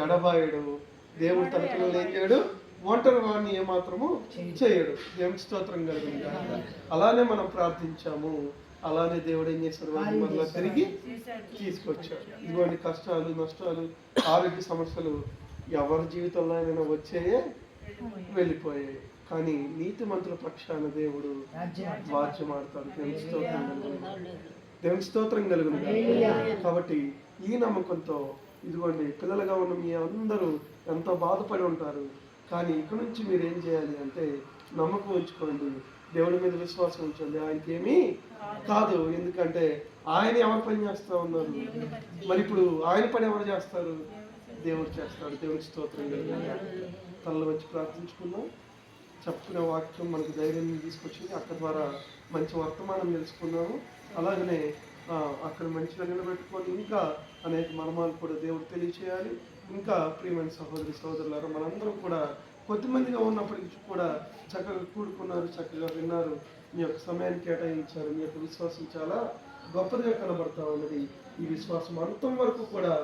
ఎడబాయడు. దేవుడు తన పిల్లలు ఏం చేయడు, ఒంటరి వాడిని ఏమాత్రము చేయడు. దేవునికి స్తోత్రం కలుగును గాక. అలానే మనం ప్రార్థించాము, అలానే దేవుడు ఏం చేశాడు, వాడిని మళ్ళీ తిరిగి తీసుకొచ్చాడు. ఇటువంటి కష్టాలు, నష్టాలు, ఆరోగ్య సమస్యలు ఎవరి జీవితంలో అయినా వచ్చాయే, వెళ్ళిపోయాయి. కానీ నీతిమంతుల పక్షాన దేవుడు వాద్యమాడతాడు. దేవునికి స్తోత్రం కలుగును. కాబట్టి ఈ నమ్మకంతో ఇదిగోండి, పిల్లలుగా ఉన్న మీ అందరూ ఎంతో బాధపడి ఉంటారు. కానీ ఇక్కడ నుంచి మీరు ఏం చేయాలి అంటే నమ్మకం ఉంచుకోండి, దేవుడి మీద విశ్వాసం ఉంచండి. ఆయనకేమీ కాదు. ఎందుకంటే ఆయన ఎవరు పని చేస్తూ ఉన్నారు, మరి ఇప్పుడు ఆయన పని ఎవరు చేస్తారు, దేవుడు చేస్తాడు. దేవునికి స్తోత్రం కలుగును. తనలో వచ్చి ప్రార్థించుకుందాం. చెప్పుకునే వాక్యం మనకు ధైర్యం తీసుకొచ్చింది. అక్కడ ద్వారా మంచి వర్తమానం తెలుసుకున్నాము. అలాగనే అక్కడ మంచిగా నిలబెట్టుకొని ఇంకా అనేక మర్మాలు కూడా దేవుడు తెలియచేయాలి. ఇంకా ప్రియమైన సహోదరి సహోదరులారా, మనందరం కూడా కొద్దిమందిగా ఉన్నప్పటికీ కూడా చక్కగా కూడుకున్నారు, చక్కగా విన్నారు, మీ యొక్క సమయాన్ని కేటాయించారు. మీ యొక్క విశ్వాసం చాలా గొప్పదిగా కనబడతా ఉన్నది. ఈ విశ్వాసం అంతం వరకు కూడా